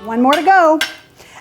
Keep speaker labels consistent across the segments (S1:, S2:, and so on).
S1: One more to go.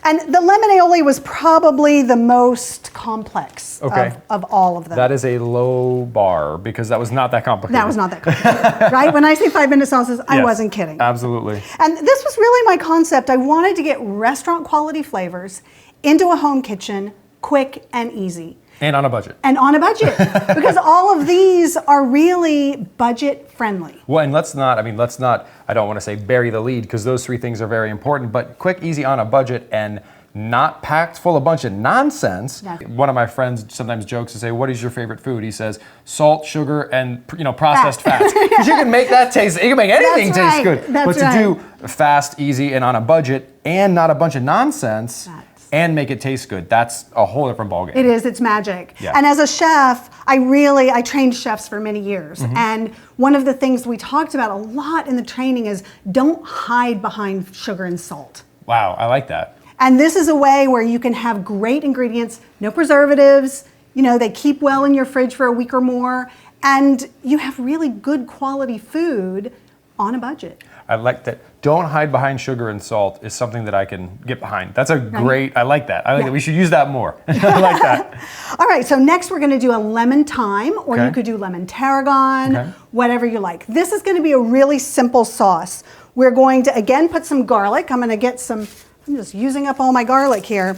S1: And the lemon aioli was probably the most complex of all of them.
S2: That is a low bar because that was not that complicated.
S1: That was not that complicated, right? When I say 5-minute sauces, I wasn't kidding.
S2: Absolutely.
S1: And this was really my concept. I wanted to get restaurant quality flavors into a home kitchen, quick and easy.
S2: And on a budget.
S1: And on a budget, because all of these are really budget friendly.
S2: Well, and let's not, I don't want to say bury the lead because those three things are very important, but quick, easy, on a budget, and not packed full of a bunch of nonsense. One of my friends sometimes jokes to say, what is your favorite food? He says, salt, sugar, and processed fats. Because you can make that taste, you can make anything taste good. But to do fast, easy, and on a budget, and not a bunch of nonsense, and make it taste good, that's a whole different ballgame.
S1: It is, it's magic. Yeah. And as a chef, I trained chefs for many years. And one of the things we talked about a lot in the training is don't hide behind sugar and salt.
S2: Wow, I like that.
S1: And this is a way where you can have great ingredients, no preservatives, they keep well in your fridge for a week or more, and you have really good quality food on a budget.
S2: I like that. Don't hide behind sugar and salt is something that I can get behind. That's a great, I like that. I like that. We should use that more. I like that.
S1: All right, so next we're gonna do a lemon thyme, or you could do lemon tarragon, whatever you like. This is gonna be a really simple sauce. We're going to, again, put some garlic. I'm just using up all my garlic here.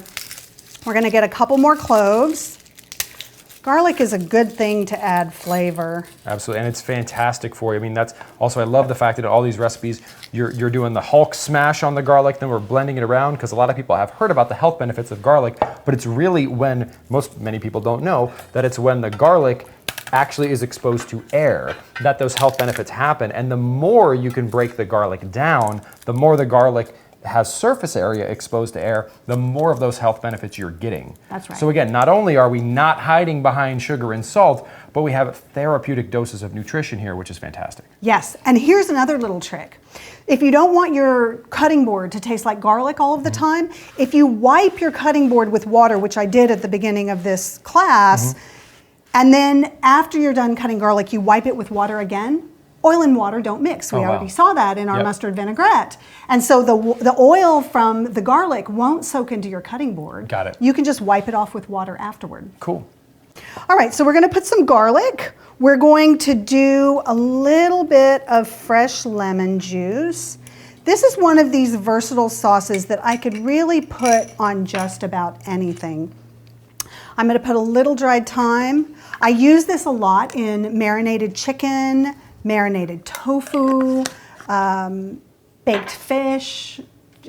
S1: We're gonna get a couple more cloves. Garlic is a good thing to add flavor.
S2: Absolutely, and it's fantastic for you. That's also, I love the fact that all these recipes, you're doing the Hulk smash on the garlic, then we're blending it around, because a lot of people have heard about the health benefits of garlic, but it's really when, many people don't know, that it's when the garlic actually is exposed to air that those health benefits happen. And the more you can break the garlic down, the more the garlic has surface area exposed to air, the more of those health benefits you're getting.
S1: That's right.
S2: So again, not only are we not hiding behind sugar and salt, but we have therapeutic doses of nutrition here, which is fantastic.
S1: Yes, and here's another little trick. If you don't want your cutting board to taste like garlic all of the time, if you wipe your cutting board with water, which I did at the beginning of this class, and then after you're done cutting garlic, you wipe it with water again, oil and water don't mix. We already saw that in our mustard vinaigrette. And so the oil from the garlic won't soak into your cutting board.
S2: Got it.
S1: You can just wipe it off with water afterward.
S2: Cool.
S1: All right, so we're gonna put some garlic. We're going to do a little bit of fresh lemon juice. This is one of these versatile sauces that I could really put on just about anything. I'm gonna put a little dried thyme. I use this a lot in marinated chicken, marinated tofu, baked fish,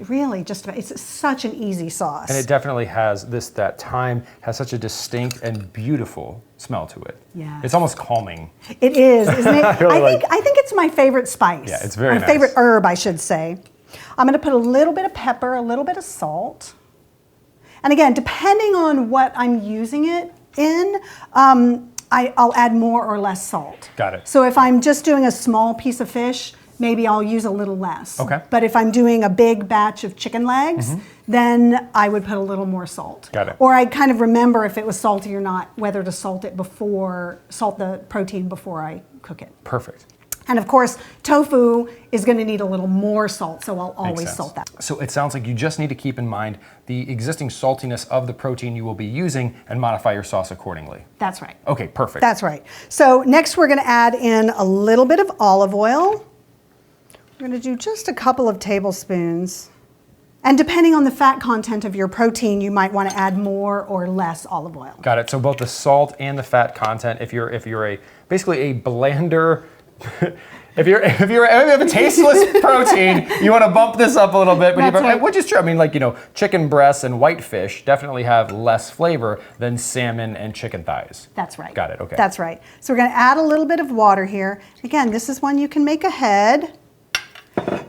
S1: really just about, it's such an easy sauce.
S2: And it definitely has that thyme has such a distinct and beautiful smell to it.
S1: Yeah.
S2: It's almost calming.
S1: It is, isn't it?
S2: I
S1: think it's my favorite spice.
S2: Yeah, it's very nice.
S1: My favorite herb, I should say. I'm gonna put a little bit of pepper, a little bit of salt. And again, depending on what I'm using it in, I'll add more or less salt.
S2: Got it.
S1: So if I'm just doing a small piece of fish, maybe I'll use a little less.
S2: Okay.
S1: But if I'm doing a big batch of chicken legs, then I would put a little more salt.
S2: Got it.
S1: Or I'd kind of remember if it was salty or not, whether to salt the protein before I cook it.
S2: Perfect.
S1: And of course, tofu is going to need a little more salt, so I'll always salt that.
S2: So it sounds like you just need to keep in mind the existing saltiness of the protein you will be using and modify your sauce accordingly.
S1: That's right.
S2: Okay, perfect.
S1: That's right. So next we're going to add in a little bit of olive oil. We're going to do just a couple of tablespoons. And depending on the fat content of your protein, you might want to add more or less olive oil.
S2: Got it. So both the salt and the fat content, if you're basically a blender, if you have a tasteless protein, you want to bump this up a little bit, but which is true. Chicken breasts and whitefish definitely have less flavor than salmon and chicken thighs.
S1: That's right.
S2: Got it. Okay.
S1: That's right. So we're going to add a little bit of water here. Again, this is one you can make ahead.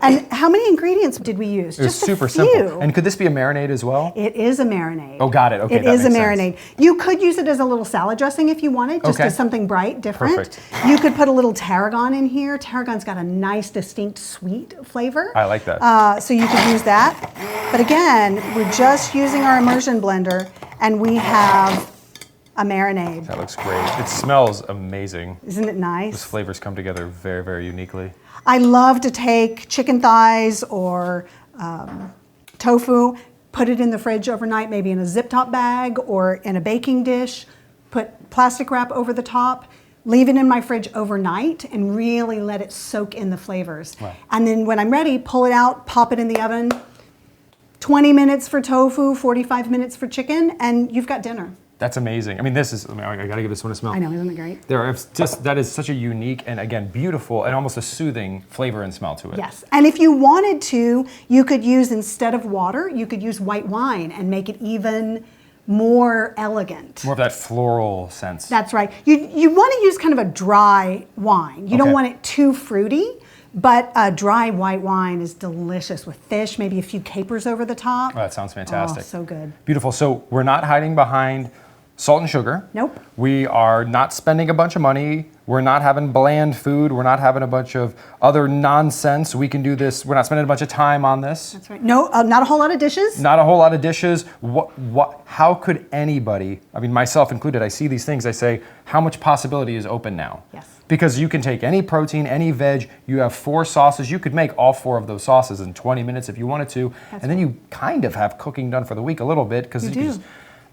S1: And how many ingredients did we use?
S2: It was
S1: just
S2: super
S1: a few.
S2: simple. And could this be a marinade as well?
S1: It is a marinade.
S2: Oh, got it. Okay,
S1: it is a marinade. You could use it as a little salad dressing if you wanted, just as something bright, different.
S2: Perfect.
S1: You could put a little tarragon in here. Tarragon's got a nice, distinct, sweet flavor.
S2: I like that.
S1: So you could use that. But again, we're just using our immersion blender, and we have a marinade.
S2: That looks great. It smells amazing.
S1: Isn't it nice?
S2: Those flavors come together very, very uniquely.
S1: I love to take chicken thighs or tofu, put it in the fridge overnight, maybe in a zip top bag or in a baking dish, put plastic wrap over the top, leave it in my fridge overnight and really let it soak in the flavors.
S2: Wow.
S1: And then when I'm ready, pull it out, pop it in the oven. 20 minutes for tofu, 45 minutes for chicken, and you've got dinner.
S2: That's amazing. I mean, this is, I gotta give this one a smell.
S1: I know, isn't it great?
S2: That is such a unique and again, beautiful and almost a soothing flavor and smell to it.
S1: Yes, and if you wanted to, you could use, instead of water, you could use white wine and make it even more elegant.
S2: More of that floral sense.
S1: That's right. You want to use kind of a dry wine. You don't want it too fruity, but a dry white wine is delicious with fish, maybe a few capers over the top.
S2: Oh, that sounds fantastic.
S1: Oh, so good.
S2: Beautiful. So we're not hiding behind salt and sugar.
S1: Nope.
S2: We are not spending a bunch of money. We're not having bland food. We're not having a bunch of other nonsense. We can do this. We're not spending a bunch of time on this.
S1: That's right. No, not a whole lot of dishes.
S2: Not a whole lot of dishes. How could anybody, I mean, myself included, I see these things, I say, how much possibility is open now?
S1: Yes.
S2: Because you can take any protein, any veg, you have 4 sauces, you could make all 4 of those sauces in 20 minutes if you wanted to, and then you kind of have cooking done for the week a little bit, because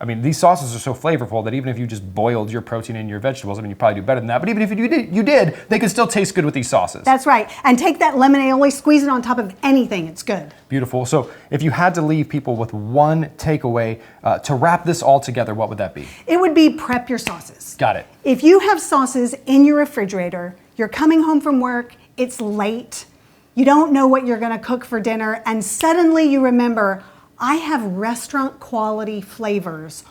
S2: I mean, these sauces are so flavorful that even if you just boiled your protein and your vegetables, I mean, you probably do better than that, but even if you did, they could still taste good with these sauces.
S1: That's right. And take that lemon aioli, squeeze it on top of anything, it's good.
S2: Beautiful. So if you had to leave people with one takeaway to wrap this all together, what would that be?
S1: It would be prep your sauces.
S2: Got it.
S1: If you have sauces in your refrigerator, you're coming home from work, it's late, you don't know what you're gonna cook for dinner, and suddenly you remember, I have restaurant quality flavors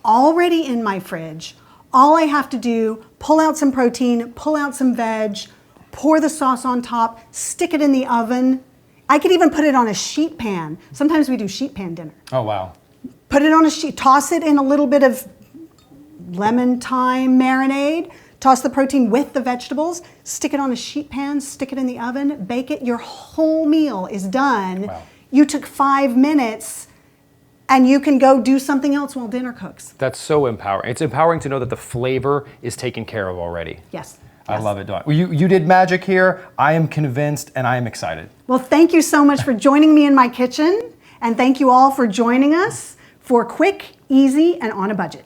S1: already in my fridge. All I have to do, pull out some protein, pull out some veg, pour the sauce on top, stick it in the oven. I could even put it on a sheet pan. Sometimes we do sheet pan dinner.
S2: Oh, wow.
S1: Put it on a sheet, toss it in a little bit of lemon thyme marinade, toss the protein with the vegetables, stick it on a sheet pan, stick it in the oven, bake it. Your whole meal is done.
S2: Wow.
S1: You took 5 minutes and you can go do something else while dinner cooks.
S2: That's so empowering. It's empowering to know that the flavor is taken care of already.
S1: Yes.
S2: I love it, Dawn. You did magic here. I am convinced and I am excited.
S1: Well, thank you so much for joining me in my kitchen, and thank you all for joining us for quick, easy, and on a budget.